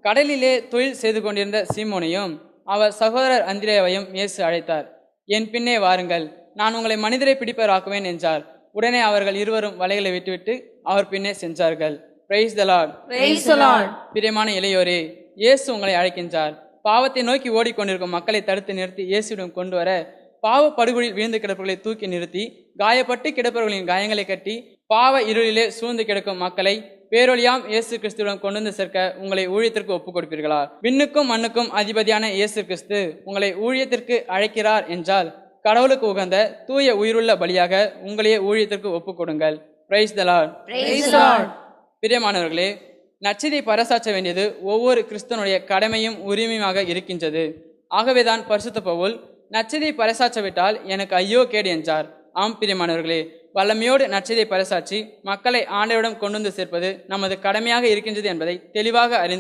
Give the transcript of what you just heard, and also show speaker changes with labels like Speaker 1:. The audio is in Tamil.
Speaker 1: கடலிலே தொழில் செய்து கொண்டிருந்த சீமோனையும் அவர் சகோதரர் அந்திரேயாவையும் இயேசு அழைத்தார். என் பின்னே வாருங்கள், நான் உங்களை மனிதரை பிடிப்பவராக்குவேன் என்றார். உடனே அவர்கள் இருவரும் வலைகளை விட்டுவிட்டு அவர் பின்னே சென்றார்கள். Praise the Lord.
Speaker 2: Praise the Lord.
Speaker 1: பிரியமான இளையோரே, இயேசு உங்களை அழைக்கின்றார். பாவத்தை நோக்கி ஓடிக்கொண்டிருக்கும் மக்களை தடுத்து நிறுத்தி இயேசுவிடம் கொண்டு வர, பாவ படுகொலில் வீழ்ந்து கிடப்பவர்களை தூக்கி நிறுத்தி, காயப்பட்டு கிடப்பவர்களின் காயங்களை கட்டி, பாவ இருளிலே சூழ்ந்து கிடக்கும் மக்களை பேரொழியாம் இயேசு கிறிஸ்துவிடம் கொண்டு வந்து சேர்க்க உங்களை ஊழியத்திற்கு ஒப்புக் கொடுப்பீர்களா? விண்ணுக்கும் மண்ணுக்கும் அதிபதியான இயேசு கிறிஸ்து உங்களை ஊழியத்திற்கு அழைக்கிறார் என்றால், கடவுளுக்கு உகந்த தூய உயிருள்ள பலியாக உங்களையே ஊழியத்திற்கு ஒப்புக் கொடுங்கள். Praise the Lord.
Speaker 2: Praise the Lord.
Speaker 1: பிரியமானவர்களே, நற்செய்தியை பறைசாற்ற வேண்டியது ஒவ்வொரு கிறிஸ்தவனுடைய கடமையும் உரிமையாக இருக்கின்றது. ஆகவேதான் பரிசுத்த பவுல் நற்செய்தியை பறைசாற்றவிட்டால் எனக்கு ஐயோ கேடு என்றார். ஆம் பிரியமானவர்களே, வல்லமையோடு நற்செய்தியை பறைசாற்றி மக்களை ஆண்டவரிடம் கொண்டு வந்து சேர்ப்பது நமது கடமையாக இருக்கின்றது என்பதை தெளிவாக அறிந்து